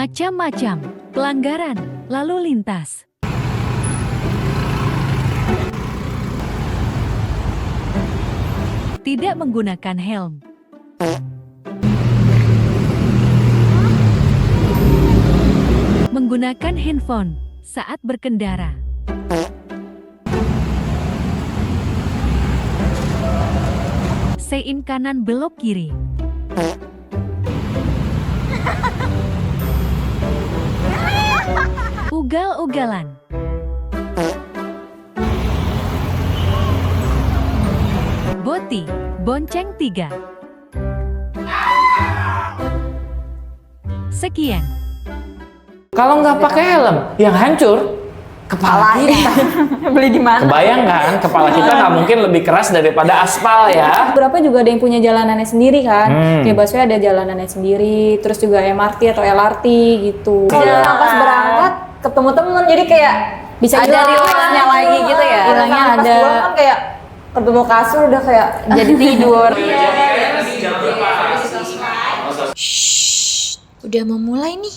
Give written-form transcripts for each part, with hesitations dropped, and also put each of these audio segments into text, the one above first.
Macam-macam pelanggaran lalu lintas. Tidak menggunakan helm. Menggunakan handphone saat berkendara. Sein kanan belok kiri. Ugal-ugalan. Boti, bonceng 3. Sekian. Kalau nggak pakai helm, yang hancur kepala kita. Beli di mana? Kebayang kan, kepala kita nggak mungkin lebih keras daripada aspal ya. Beberapa juga ada yang punya jalanannya sendiri kan. Kayak busway ada jalanannya sendiri, terus juga MRT atau LRT gitu. Iya. Kalau pas berangkat ketemu temen, jadi kayak bisa ada relaxnya lagi gitu ya. Hilangnya Pas ada. pulang kan kayak ketemu kasur udah kayak Jadi tidur. udah mau mulai nih.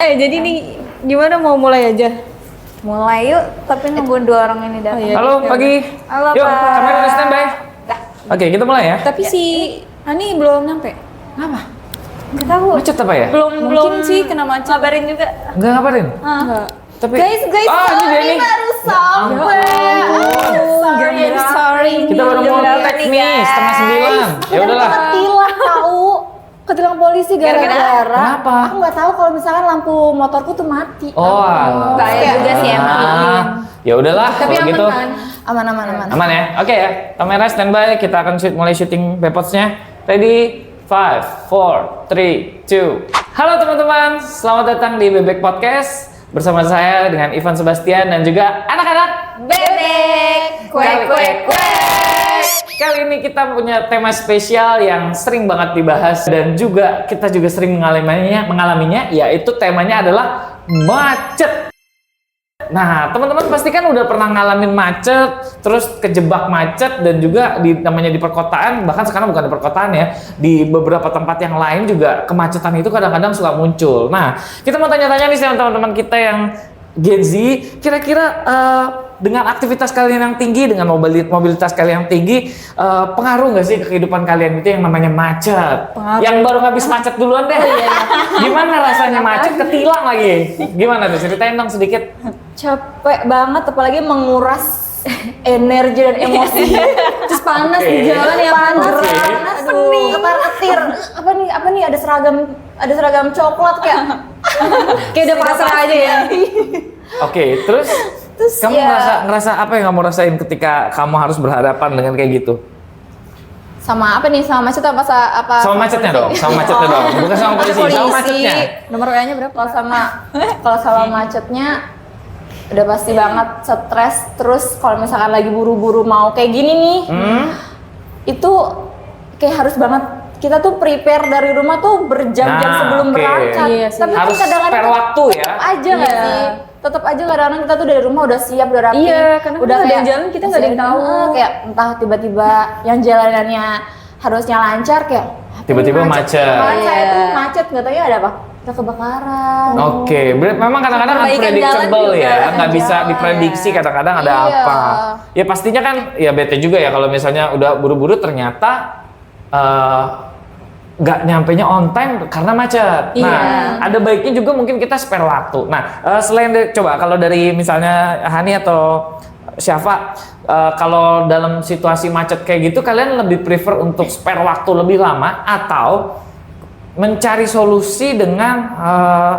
Jadi nih gimana mau mulai aja? Mulai yuk, tapi nungguin 2 orang ini datang. Oh, iya. Halo pagi. Halo, Yuk, Pak. kamera udah standby. Oke, kita mulai ya. Tapi si Hani belum nyampe. Kenapa? Nggak tahu. Macet apa ya? Belum sih kena macet. Ngabarin juga. Nggak ngabarin. Enggak. Tapi Guys, ini dia nih. baru sampai. Sorry. Kita baru mau tag nih, setengah 9. Ya udahlah. Ketilang tahu. Ketilang polisi gara-gara. Kenapa? Aku nggak tahu kalau misalkan lampu motorku tuh mati. Oh, alah. Bahaya juga sih emang. Ya udahlah, Tapi kalau aman gitu. kan? Aman. Aman ya? Oke ya. Kamera standby, kita akan mulai syuting Bepotsnya. Ready? 5, 4, 3, 2. Halo teman-teman, selamat datang di Bebek Podcast. Bersama saya dengan Ivan Sebastian dan juga anak-anak Bebek, kuek. Kali ini kita punya tema spesial yang sering banget dibahas dan juga kita juga sering mengalaminya, yaitu temanya adalah macet. Nah, teman-teman pasti kan udah pernah ngalamin macet, terus kejebak macet dan juga namanya di perkotaan, bahkan sekarang bukan di perkotaan ya, di beberapa tempat yang lain juga kemacetan itu kadang-kadang suka muncul. Nah, kita mau tanya-tanya nih sama teman-teman kita yang Gen Z, kira-kira dengan aktivitas kalian yang tinggi, dengan mobilitas kalian yang tinggi, pengaruh nggak sih ke kehidupan kalian itu yang namanya macet? Pengaruh. Yang baru habis macet duluan deh. Gimana rasanya macet ketilang lagi? Gimana tuh? Ceritain dong sedikit. Capek banget, apalagi menguras energi dan emosi. Terus panas Oke. di jalan ya, Panas, Aduh. ketar-ketir. Apa nih? Ada seragam coklat kayak. Kayak udah pasrah aja ya. Oke, terus kamu ya, ngerasa apa yang kamu rasain ketika kamu harus berhadapan dengan kayak gitu? sama apa nih? Sama macet apa? Sama macetnya dong, sama macetnya dong. Bukan sama polisi, sama macetnya. Nomor WA-nya berapa? Kalau sama macetnya udah pasti banget stres. Terus kalau misalkan lagi buru-buru mau kayak gini nih, itu kayak harus banget kita tuh prepare dari rumah tuh berjam-jam Nah, sebelum oke. berangkat. Iya sih. Tapi Harus kan kadang-kadang spare waktu ya. aja nggak Iya. sih? Tetap aja kadang-kadang kita tuh dari rumah udah siap, udah rapi. Iya, karena udah kan ada yang jalan, kita nggak ada yang tahu. Kayak entah tiba-tiba yang jalanannya harusnya lancar kayak Tiba-tiba macet. Kemarin saya Iya. tuh macet, nggak tahu ya ada apa? Ada kebakaran. Oke, memang kadang-kadang Perbaikan unpredictable jalan juga, ya, nggak bisa jalan. diprediksi kadang-kadang ada Iya. apa. Ya pastinya kan, ya bete juga ya kalau misalnya udah buru-buru ternyata nggak nyampenya on time karena macet. Iya. Nah, ada baiknya juga mungkin kita spare waktu. Nah, selain coba kalau dari misalnya Hani atau Syafa, kalau dalam situasi macet kayak gitu, kalian lebih prefer untuk spare waktu lebih lama atau mencari solusi dengan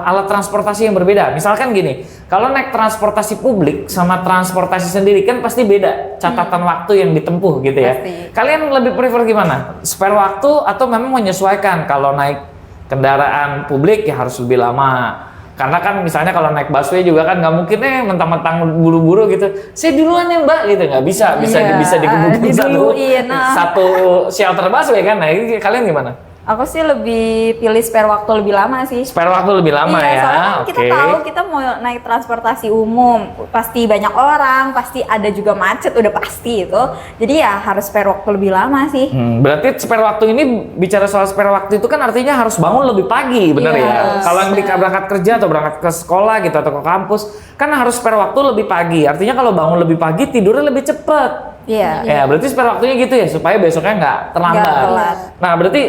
alat transportasi yang berbeda? Misalkan gini, kalau naik transportasi publik sama transportasi sendiri kan pasti beda catatan waktu yang ditempuh gitu ya. Pasti. Kalian lebih prefer gimana? Spare waktu atau memang menyesuaikan kalau naik kendaraan publik ya harus lebih lama? Karena kan misalnya kalau naik busway juga kan nggak mungkin mentang-mentang buru-buru gitu. Saya duluan ya Mbak gitu, nggak bisa Iya, bisa digebuk satu diduluin, nah. satu shelter busway kan. Nah ini kalian gimana? Aku sih lebih pilih spare waktu lebih lama sih. Spare waktu lebih lama Iya, ya. soalnya kan kita tahu kita mau naik transportasi umum, pasti banyak orang, pasti ada juga macet, udah pasti itu. Jadi ya harus spare waktu lebih lama sih. Berarti spare waktu ini, bicara soal spare waktu itu kan artinya harus bangun lebih pagi, bener Iya, ya? Kalau yang berangkat kerja atau berangkat ke sekolah gitu atau ke kampus, kan harus spare waktu lebih pagi. Artinya kalau bangun lebih pagi tidurnya lebih cepet. Iya. Ya, berarti spare waktunya gitu ya, supaya besoknya nggak terlambat. Nggak telat. Nah, berarti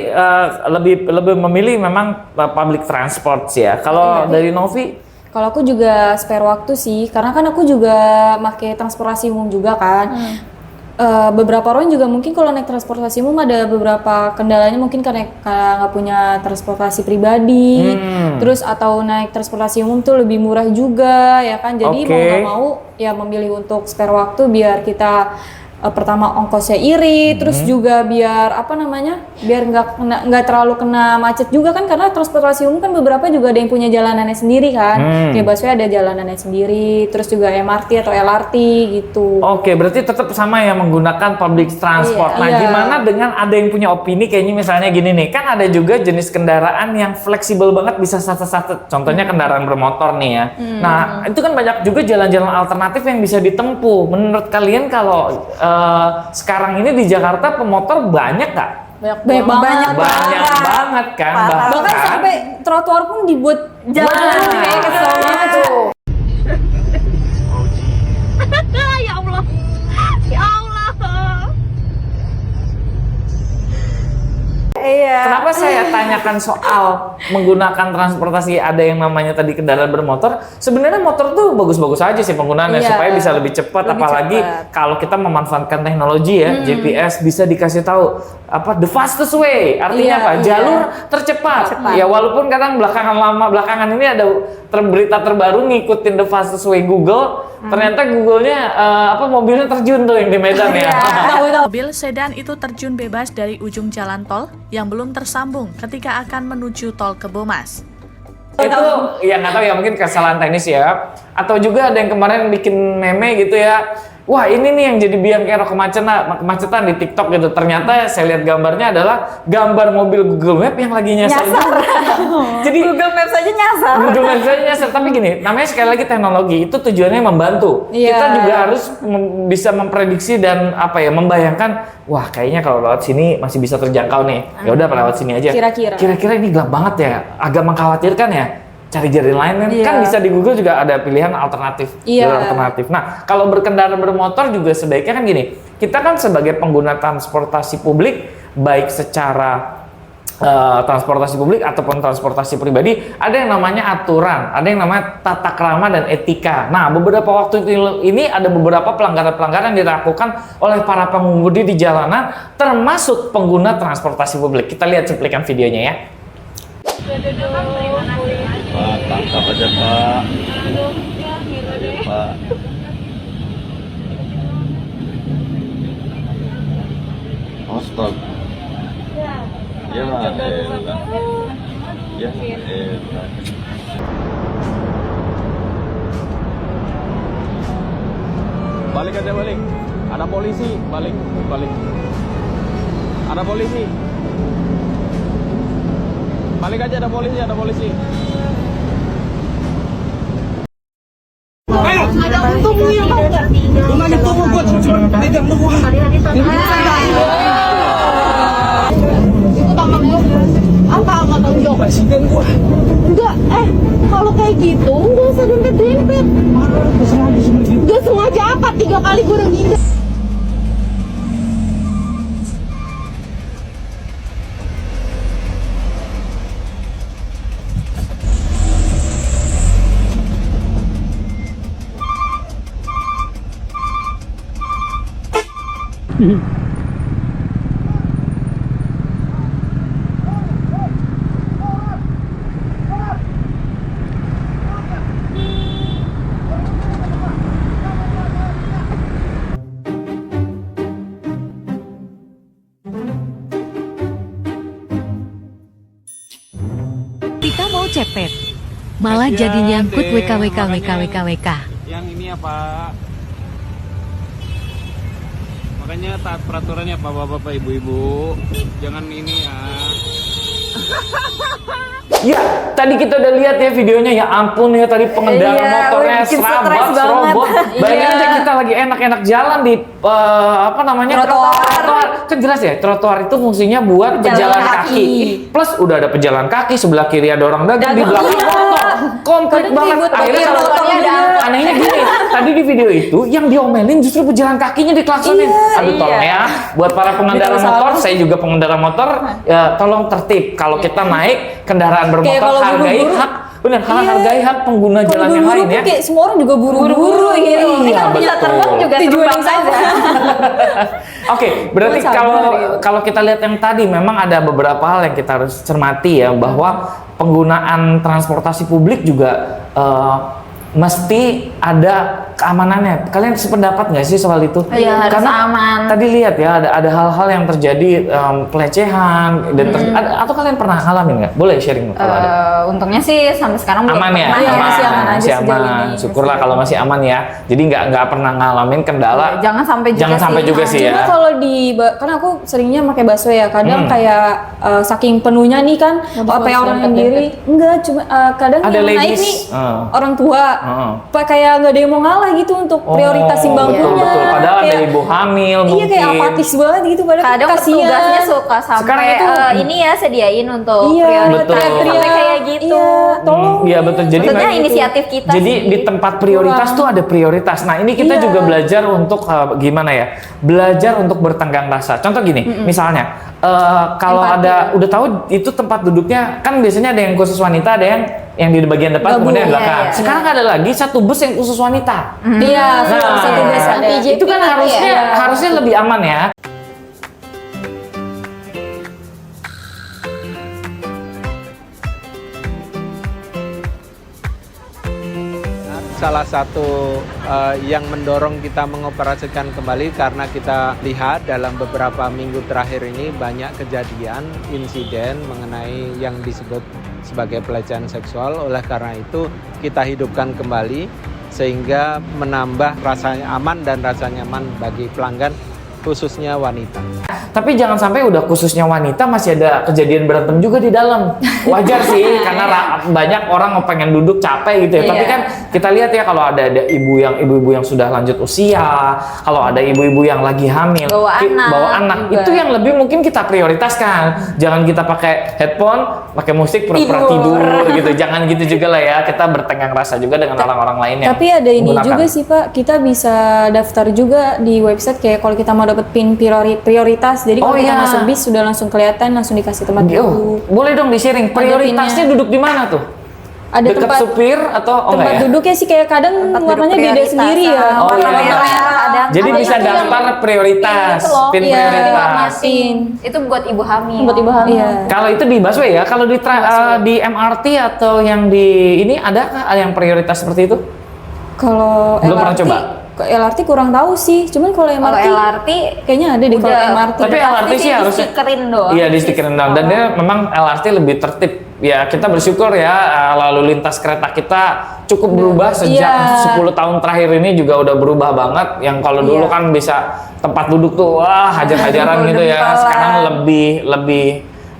lebih memilih memang public transport sih ya. Kalau dari Novi, Kalau aku juga spare waktu sih, karena kan aku juga pakai transportasi umum juga kan. Beberapa orang juga mungkin kalau naik transportasi umum ada beberapa kendalanya, mungkin karena nggak punya transportasi pribadi, terus atau naik transportasi umum tuh lebih murah juga ya kan. Jadi mau nggak mau ya memilih untuk spare waktu biar kita pertama ongkosnya irit, terus juga biar apa namanya, biar nggak terlalu kena macet juga kan, karena transportasi umum kan beberapa juga ada yang punya jalanannya sendiri kan, kayak busway ada jalanannya sendiri, terus juga MRT atau LRT gitu. Oke, berarti tetap sama ya menggunakan public transport. Nah, gimana dengan ada yang punya opini kayaknya misalnya gini nih, kan ada juga jenis kendaraan yang fleksibel banget bisa satu-satu. Contohnya kendaraan bermotor nih ya. Nah, itu kan banyak juga jalan-jalan alternatif yang bisa ditempuh. Menurut kalian kalau sekarang ini di Jakarta pemotor banyak nggak? Banyak banget. Banyak banget kan. Bahkan sampai trotoar pun dibuat jalan kayak kesel banget tuh. Ya Allah, ya Allah. Iya. Kenapa saya tanyakan soal menggunakan transportasi ada yang namanya tadi kendaraan bermotor? Sebenarnya motor tuh bagus-bagus aja sih penggunaannya supaya bisa lebih cepat, apalagi kalau kita memanfaatkan teknologi ya, GPS bisa dikasih tahu apa the fastest way, artinya apa? Jalur tercepat. Ya walaupun kadang belakangan ini ada berita terbaru ngikutin the fastest way Google, ternyata Google-nya mobilnya terjun tuh yang di Medan ya. Mobil sedan itu terjun bebas dari ujung jalan tol yang belum tersambung ketika akan menuju tol Kebomas. Itu ya nggak tahu ya, mungkin kesalahan teknis ya, atau juga ada yang kemarin bikin meme gitu ya, wah ini nih yang jadi biang kerok kemacetan di TikTok gitu. Ternyata saya lihat gambarnya adalah gambar mobil Google Map yang lagi nyasar. Jadi Google Maps aja nyasar. Google Maps aja nyasar. Tapi gini, namanya sekali lagi teknologi itu tujuannya membantu. Kita juga harus bisa memprediksi dan membayangkan, wah kayaknya kalau lewat sini masih bisa terjangkau nih. Ya udah lewat sini aja. Kira-kira ini gelap banget ya, agak mengkhawatirkan ya. Cari jalan lain kan bisa di Google juga ada pilihan alternatif. Alternatif. Nah, kalau berkendara bermotor juga sebaiknya kan gini. Kita kan sebagai pengguna transportasi publik, baik secara transportasi publik ataupun transportasi pribadi, ada yang namanya aturan, ada yang namanya tata krama dan etika. Nah, beberapa waktu ini ada beberapa pelanggaran-pelanggaran yang dilakukan oleh para pengemudi di jalanan, termasuk pengguna transportasi publik. Kita lihat cuplikan videonya ya. Pak, tangkap aja Pak. Pak. Oh stop. Ya elah. Ya elah. Balik aja balik. Ada polisi. Balik. Ada polisi. Balik aja, ada polisi. Ayo, tunggu ya, Bang. Tunggu gua megang lu. Itu tangan gua. Apa tanggung jawab presiden gua? Enggak, kalau kayak gitu enggak usah dempet-dempet. Enggak sengaja apa? 3 kali gua udah ngindar. Kita mau cepet, malah jadi nyangkut WKWK. Yang ini ya Pak. Makanya taat peraturannya Pak, bapak-bapak, ibu-ibu. Jangan ini ya. Ya, tadi kita udah lihat ya videonya, ya ampun ya tadi pengendara Iya, motornya bikin stres serabut, banget. serobot. Bayangin Iya. aja kita lagi enak-enak jalan di apa namanya? Trotoar. Kan jelas ya, trotoar itu fungsinya buat pejalan kaki. Plus udah ada pejalan kaki, sebelah kiri ada orang dagang, di belakang motor. Komplit Kadang banget. ribut, Akhirnya pakai kalau motornya ada. anehnya gini, tadi di video itu yang diomelin justru pejalan kakinya diklaksonin. Aduh tolong ya, buat para pengendara motor, saya juga pengendara motor, ya tolong tertib. Kalau kita naik kendaraan bermotor, kalau hargai buru-buru. hak, benar, hargai hak pengguna Kalau jalan yang buru-buru lain ya. tuh kayak semua orang juga buru-buru gitu. Iya, Kalau bisa betul. terbang juga Tujuan terbang yang sama. aja. Oke, berarti Gua sadar kalau kita lihat yang tadi memang ada beberapa hal yang kita harus cermati ya, bahwa penggunaan transportasi publik juga mesti ada keamanannya. Kalian sependapat nggak sih soal itu? Iya, harus Karena aman. tadi lihat ya ada hal-hal yang terjadi, pelecehan dan atau kalian pernah ngalamin nggak? Boleh sharing kalau ada. Untungnya sih sampai sekarang belum Aman ya, pernah Iya, aman, masih aman aja masih sejauh aman. ini. Syukurlah kalau masih aman ya. Jadi nggak pernah ngalamin kendala. Jangan sampai juga Jangan sampai sih. juga sih ya. Cuma kalau karena aku seringnya pakai busway ya, kadang kayak saking penuhnya nih kan, apa yang orang yang diri, enggak cuma kadang Ada yang naik ladies. nih orang tua, kayak nggak ada yang mau ngalah gitu untuk prioritasin bangkunya. Betul. Padahal ada Kayak- ibu hamil Iya mungkin. kayak apatis banget gitu, padahal Kadang kasihan. petugasnya suka sampai Sekarang itu- ini ya sediain untuk Iya, Betul. sampai kayak gitu. Iya, tolong. Iya betul. Jadi Maksudnya inisiatif kita Jadi sih. di tempat prioritas tuh ada prioritas. Nah ini kita Iya. juga belajar untuk gimana ya? Belajar untuk bertenggang rasa. Contoh gini, misalnya kalau Empati, udah tahu itu tempat duduknya kan biasanya ada yang khusus wanita, ada yang di bagian depan, Gabung. kemudian di Iya, belakang. iya. Sekarang ada lagi satu bus yang khusus wanita. Iya, Nah, satu bus ada. itu kan harusnya lebih aman ya. Salah satu yang mendorong kita mengoperasikan kembali karena kita lihat dalam beberapa minggu terakhir ini banyak kejadian insiden mengenai yang disebut sebagai pelecehan seksual. Oleh karena itu kita hidupkan kembali sehingga menambah rasa aman dan rasa nyaman bagi pelanggan khususnya wanita. Tapi jangan sampai udah khususnya wanita masih ada kejadian berantem juga di dalam. Wajar sih karena banyak orang pengen duduk capek gitu ya. Tapi kan kita lihat ya kalau ada ibu-ibu yang sudah lanjut usia, kalau ada ibu-ibu yang lagi hamil, bawa anak juga. itu yang lebih mungkin kita prioritaskan. Jangan kita pakai headphone, pakai musik pura-pura tidur gitu. Jangan gitu juga lah ya. Kita bertenggang rasa juga dengan orang-orang lain yang Tapi ada ini menggunakan. juga sih Pak, kita bisa daftar juga di website kayak kalau kita mau dapat pin prioritas. Jadi kalau Oh, kita iya. masuk bis sudah langsung kelihatan, langsung dikasih tempat Oh, duduk. boleh dong di-sharing. Prioritasnya duduk di mana tuh? Ada Dekat tempat supir atau tempat enggak ya? duduknya sih kayak kadang Tempat warnanya duduk beda prioritas. sendiri ya. Oh, Warna iya. merah ada. Jadi ada bisa itu yang daftar prioritas, itu loh. pin Iya. prioritas. Pin. Itu buat ibu hamil. Buat ibu hamil. Iya. Kalau itu di busway ya, kalau di MRT atau yang di ini ada yang prioritas seperti itu? Kalau Belum pernah LRT, coba? LRT kurang tahu sih. Cuman kalau Kalau MRT, LRT kayaknya ada deh kalau udah- MRT. Tapi LRT sih harusnya stikerin doang. Iya, di stikerin doang. Dan dia memang LRT lebih tertib. Ya kita bersyukur ya lalu lintas kereta kita cukup berubah sejak Iya. 10 tahun terakhir ini juga udah berubah banget. Yang kalau dulu Iya. kan bisa tempat duduk tuh wah hajar-hajaran gitu ya. Dempel-dempelan. Sekarang lebih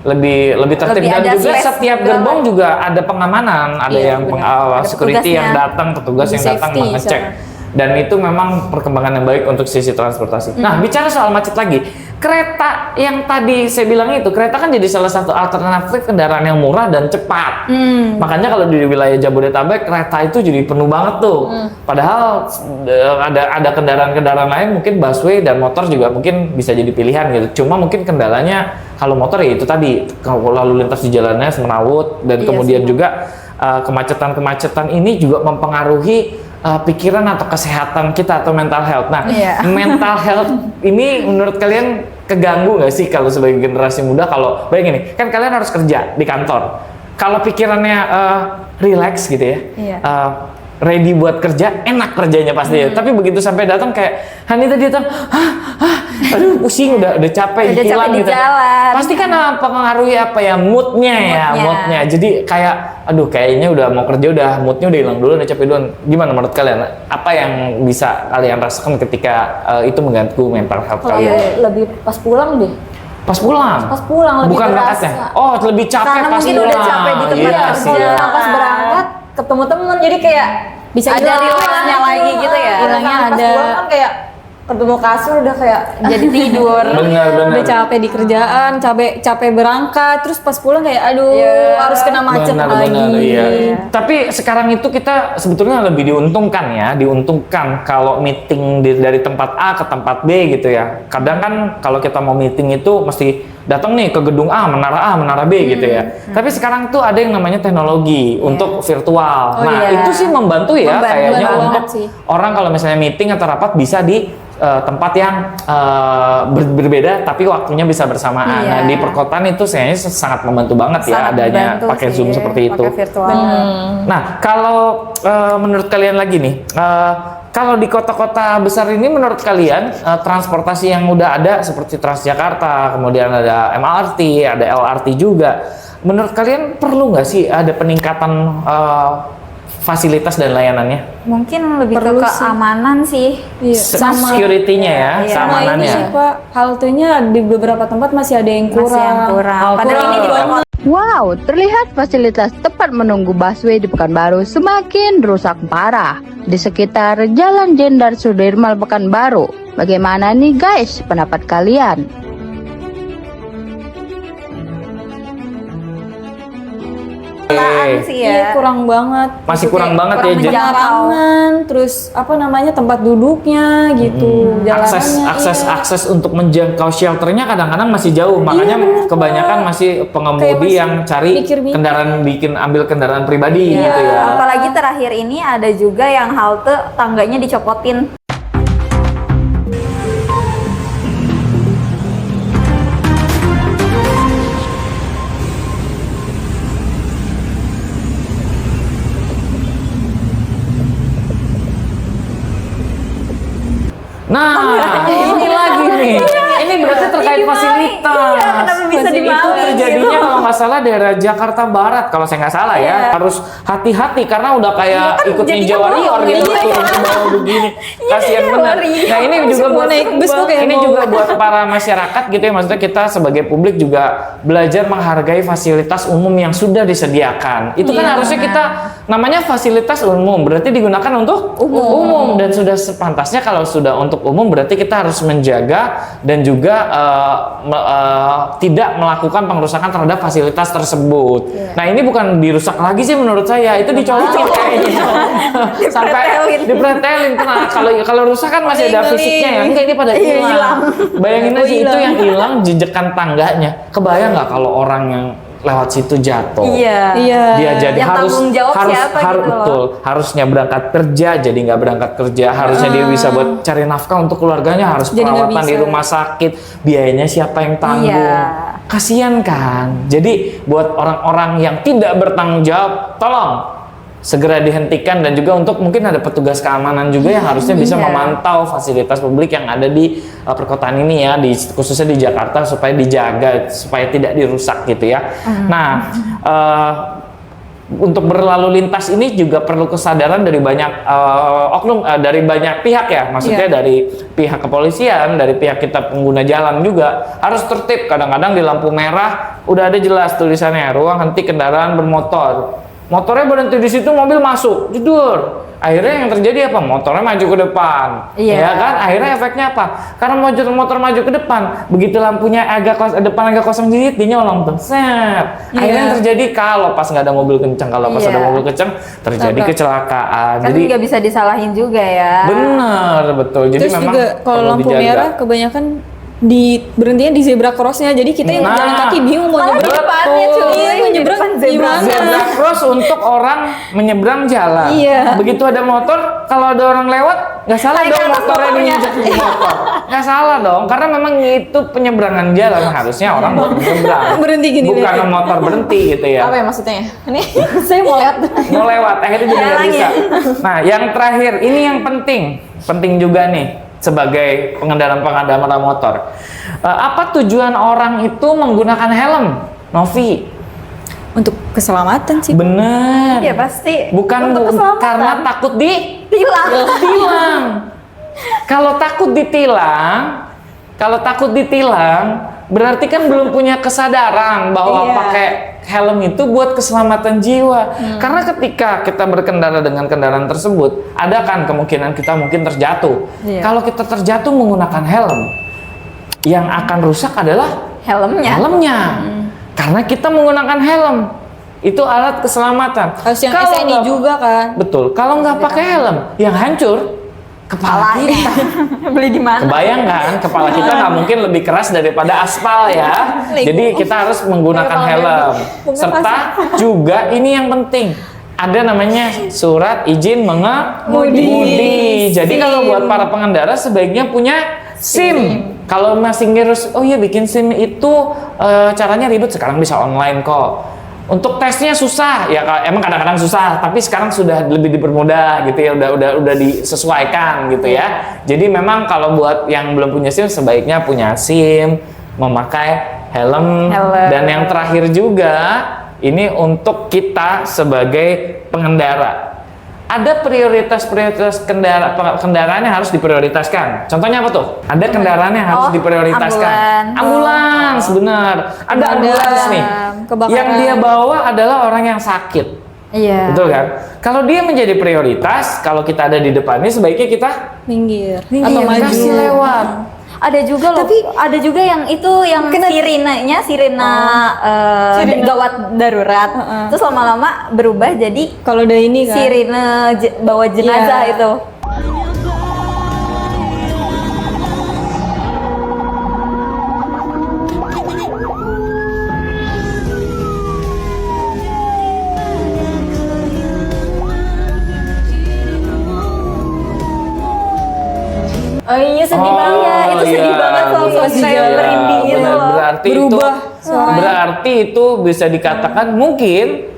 tertib Lebih dan ada juga space setiap juga. gerbong juga ada pengamanan, ada Iya, yang benar. Ada security yang petugasnya. datang, petugas Lebih yang datang safety mengecek. sana. Dan itu memang perkembangan yang baik untuk sisi transportasi. Nah, bicara soal macet lagi, kereta yang tadi saya bilang itu, kereta kan jadi salah satu alternatif kendaraan yang murah dan cepat. Makanya kalau di wilayah Jabodetabek kereta itu jadi penuh banget tuh. Padahal ada kendaraan-kendaraan lain mungkin busway dan motor juga mungkin bisa jadi pilihan gitu. Cuma mungkin kendalanya kalau motor ya itu tadi, kalau lalu lintas di jalannya semerawut dan kemudian juga kemacetan-kemacetan ini juga mempengaruhi pikiran atau kesehatan kita atau mental health. Nah, mental health ini menurut kalian keganggu nggak sih kalau sebagai generasi muda? Kalau bayangin nih, kan kalian harus kerja di kantor. Kalau pikirannya relax gitu ya, ready buat kerja, enak kerjanya pasti ya. Tapi begitu sampai datang kayak Hani tadi datang, aduh pusing udah capek, Udah hilang capek di gitu. jalan. Pasti kan mempengaruhi apa ya moodnya. Jadi kayak aduh kayaknya udah mau kerja udah moodnya udah hilang dulu, udah capek duluan. Gimana menurut kalian? Apa yang bisa kalian rasakan ketika itu mengganggu mental health Kalau kalian? aku lebih pas pulang deh. Pas pulang. Pas pulang lebih Bukan berasa. berangkatnya. Oh, lebih capek Karena pas mungkin pulang. udah capek di tempat Iya kerja. sih, ya. Pas berangkat ketemu temen jadi kayak Bisa ada hilang. relaxnya lagi gitu ya. Hilangnya Pas ada. pulang kan kayak ketemu kasur udah kayak jadi tidur. Bener. Udah capek di kerjaan, capek berangkat, terus pas pulang kayak aduh harus kena macet lagi. Benar, iya. Tapi sekarang itu kita sebetulnya lebih diuntungkan kalau meeting dari tempat A ke tempat B gitu ya. Kadang kan kalau kita mau meeting itu mesti datang nih ke gedung A, menara B gitu ya. Tapi sekarang tuh ada yang namanya teknologi untuk virtual. Oh, Nah, iya. itu sih membantu ya Membantu kayaknya banget untuk sih. orang kalau misalnya meeting atau rapat bisa di tempat yang berbeda tapi waktunya bisa bersamaan. Iya. Nah, di perkotaan itu saya sangat membantu banget ya Sangat adanya membantu pakai sih, Zoom seperti itu. pakai virtual. Nah, kalau menurut kalian lagi nih, kalau di kota-kota besar ini menurut kalian transportasi yang udah ada seperti Transjakarta, kemudian ada MRT, ada LRT juga, menurut kalian perlu nggak sih ada peningkatan fasilitas dan layanannya? Mungkin lebih Perlu ke sih. keamanan sih. Iya, sama Security-nya ya, Iya. sama ini keamanannya. sih Pak, haltenya di beberapa tempat masih ada yang kurang. Masih yang kurang. Oh, Padahal kurang. ini di perkotaan. Wow, terlihat fasilitas tempat menunggu busway di Pekanbaru semakin rusak parah di sekitar Jalan Jenderal Sudirman Pekanbaru. Bagaimana nih guys pendapat kalian? Sih Iya, ya. kurang banget. Masih Gitu, kurang kayak banget kurang ya, Jen. penerangan, terus apa namanya tempat duduknya gitu, jalanannya. Akses untuk menjangkau shelternya kadang-kadang masih jauh, makanya bener, kebanyakan masih pengemudi Kayak masih yang cari mikir-mikir. ambil kendaraan pribadi gitu ya. Apalagi terakhir ini ada juga yang halte tangganya dicopotin. Nah, ini lagi nih. Ini berarti terkait fasilitas. kenapa bisa Itu dimauin terjadinya gitu? kalau nggak salah daerah Jakarta Barat, kalau saya nggak salah ya. Harus hati-hati karena udah kayak ikut Ninja Warrior gitu, turun ke bawah begini. Kasihan benar. Nah, ini juga buat ini juga buat para masyarakat gitu ya. Maksudnya kita sebagai publik juga belajar menghargai fasilitas umum yang sudah disediakan. Itu kan harusnya kita namanya fasilitas umum, berarti digunakan untuk umum dan sudah sepantasnya kalau sudah untuk umum berarti kita harus menjaga dan juga tidak melakukan pengerusakan terhadap fasilitas tersebut. Nah, ini bukan dirusak lagi sih menurut saya, itu dicolokin kayaknya. Sampai dipretelin. Karena kalau rusak kan masih ada fisiknya ya. Enggak, ini pada hilang. Bayangin aja itu yang hilang jejekan tangganya. Kebayang nggak kalau orang yang lewat situ jatuh? Iya. Dia jadi Yang harus tanggung jawab siapa gitu loh. betul, harusnya berangkat kerja jadi nggak berangkat kerja, harusnya dia bisa buat cari nafkah untuk keluarganya, harus Jadi nggak perawatan di bisa. rumah sakit, biayanya siapa yang tanggung? Iya. Kasian kan. Jadi buat orang-orang yang tidak bertanggung jawab, tolong segera dihentikan, dan juga untuk mungkin ada petugas keamanan juga yang harusnya bisa memantau fasilitas publik yang ada di perkotaan ini ya, khususnya di Jakarta, supaya dijaga, supaya tidak dirusak gitu ya. Nah, untuk berlalu lintas ini juga perlu kesadaran dari banyak oknum, dari banyak pihak ya, maksudnya dari pihak kepolisian, dari pihak kita pengguna jalan juga harus tertib. Kadang-kadang di lampu merah udah ada jelas tulisannya ruang henti kendaraan bermotor. Motornya berhenti di situ, mobil masuk, jujur. Akhirnya yang terjadi apa? Motornya maju ke depan, ya kan? Akhirnya efeknya apa? Karena motor maju ke depan, begitu lampunya depan agak kosong dikit, dia nyolong tuh, set. Akhirnya yang terjadi kalau pas nggak ada mobil kencang, kalau pas ada mobil kencang terjadi kecelakaan. Kan Jadi nggak bisa disalahin juga ya. benar, betul. Jadi Terus memang juga kalau perlu lampu dijaga. merah kebanyakan berhentinya di zebra crossnya, jadi kita yang jalan kaki bingung mau nyebrang. depannya, cuy. Iya, mau Di nyebrang depan zebra. gimana? Zebra cross untuk orang menyeberang jalan. Iya. Begitu ada motor, kalau ada orang lewat, nggak salah dong motornya diinjak di motor. Nggak salah dong, karena memang itu penyeberangan jalan, harusnya orang buat menyeberang. Berhenti gini Bukan motor berhenti gitu ya. Apa ya maksudnya? Ini saya mau lihat. Mau lewat, akhirnya jadi nggak bisa. Nah, yang terakhir, ini yang penting juga nih sebagai pengendara motor. Apa tujuan orang itu menggunakan helm, Novi? Untuk keselamatan sih. Bener. Ya pasti. Bukan Untuk keselamatan. karena takut ditilang. Kalau takut ditilang, berarti kan belum punya kesadaran bahwa pakai helm itu buat keselamatan jiwa. Karena ketika kita berkendara dengan kendaraan tersebut, ada kan kemungkinan kita mungkin terjatuh. Kalau kita terjatuh menggunakan helm, yang akan rusak adalah helmnya. Karena kita menggunakan helm, itu alat keselamatan. Harus yang Kalau SNI nggak- juga kan. Betul. Kalau nggak pakai helm, yang hancur kepala kita. Beli di mana? Kebayang kan, kepala kita nggak mungkin lebih keras daripada aspal ya. Jadi kita harus menggunakan helm. Serta juga ini yang penting, ada namanya surat izin mengemudi. Jadi kalau buat para pengendara sebaiknya punya SIM. Kalau masih ngirus, oh iya bikin SIM itu caranya ribet, sekarang bisa online kok. Untuk tesnya susah, ya emang kadang-kadang susah, tapi sekarang sudah lebih dipermudah gitu ya, udah disesuaikan gitu ya. Jadi memang kalau buat yang belum punya SIM sebaiknya punya SIM, memakai helm. Dan yang terakhir juga ini untuk kita sebagai pengendara. Ada prioritas kendaraan yang harus diprioritaskan. Contohnya apa tuh? Ada kendaraan yang harus diprioritaskan. Ambulans, benar. Ada ambulans nih. Kebakaran. Yang dia bawa adalah orang yang sakit. Iya. Betul kan? Kalau dia menjadi prioritas, kalau kita ada di depannya sebaiknya kita Minggir atau maju. kasih lewat. Ada juga loh, ada juga yang itu yang sirenenya gawat darurat. Terus lama-lama berubah jadi Kalau udah ini kan. sirine bawa jenazah Iya. itu. Oh iya sedih banget, itu sedih banget loh, kayak merinding gitu benar. loh. Berarti itu bisa dikatakan mungkin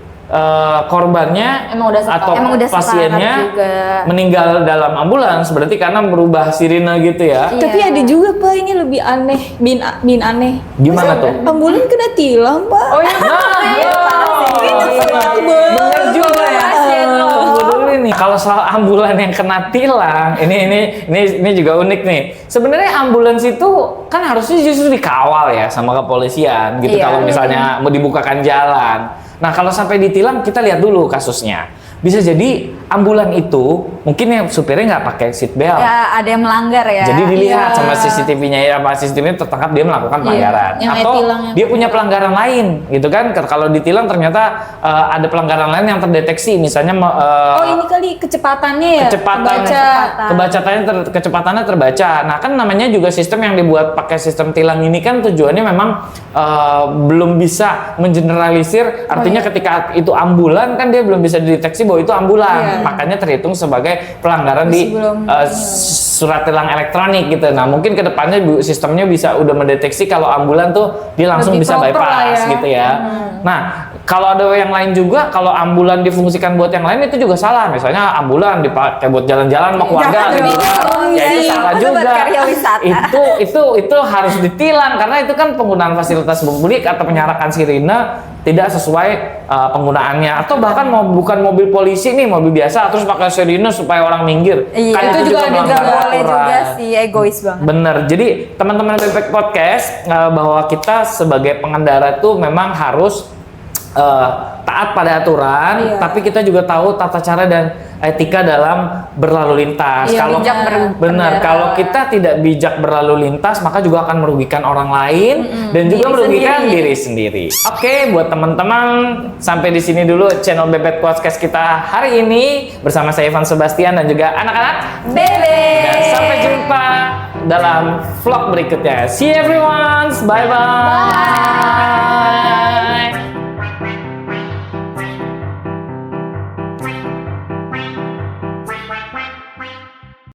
korbannya Emang udah atau sekarat pasiennya juga. meninggal dalam ambulans, berarti karena berubah sirine gitu ya. Tapi ada juga Pak, ini lebih aneh, bin aneh. Gimana tuh? Ambulan kena tilang Pak. Oh iya, Bener juga ya. Tunggu dulu nih, kalau soal ambulan yang kena tilang, ini juga unik nih. Sebenarnya ambulans itu kan harusnya justru dikawal ya sama kepolisian gitu. Iya. Kalau misalnya mau dibukakan jalan. Nah kalau sampai ditilang kita lihat dulu kasusnya. Bisa jadi ambulan itu mungkin yang supirnya nggak pakai seat belt. Ya ada yang melanggar ya. Jadi dilihat sama CCTV-nya ya, sama CCTV-nya tertangkap dia melakukan pelanggaran. yang Atau tilangnya dia punya pelanggaran lain, gitu kan? Kalau ditilang ternyata ada pelanggaran lain yang terdeteksi, misalnya Oh ini kali kecepatannya ya. kecepatannya terbaca. Nah kan namanya juga sistem yang dibuat pakai sistem tilang ini kan tujuannya memang belum bisa mengeneralisir. Artinya ketika itu ambulan kan dia belum bisa dideteksi bahwa itu ambulan. Makanya terhitung sebagai pelanggaran di surat tilang elektronik gitu. Nah mungkin kedepannya sistemnya bisa udah mendeteksi kalau ambulan tuh dia langsung Lebih bisa proper bypass lah ya. gitu ya. Nah kalau ada yang lain juga, kalau ambulan difungsikan buat yang lain itu juga salah. Misalnya ambulan dipakai buat jalan-jalan sama keluarga gitu. Ya itu salah Itu buat juga. karya wisata. Itu harus ditilang karena itu kan penggunaan fasilitas publik atau penyarakan sirine tidak sesuai penggunaannya, atau bahkan bukan mobil polisi nih, mobil biasa terus pakai sirine supaya orang minggir. Iya, Kan itu juga melanggar boleh aturan. juga sih, egois banget. Bener, jadi teman-teman Bebek Podcast bahwa kita sebagai pengendara itu memang harus taat pada aturan, tapi kita juga tahu tata cara dan etika dalam berlalu lintas. Kalau bijak benar, kalau kita tidak bijak berlalu lintas, maka juga akan merugikan orang lain dan juga merugikan diri sendiri. Oke, buat teman-teman, sampai di sini dulu channel Bebek Podcast kita hari ini bersama saya Ivan Sebastian dan juga anak-anak Bebek. Dan sampai jumpa dalam vlog berikutnya. See you everyone, bye bye.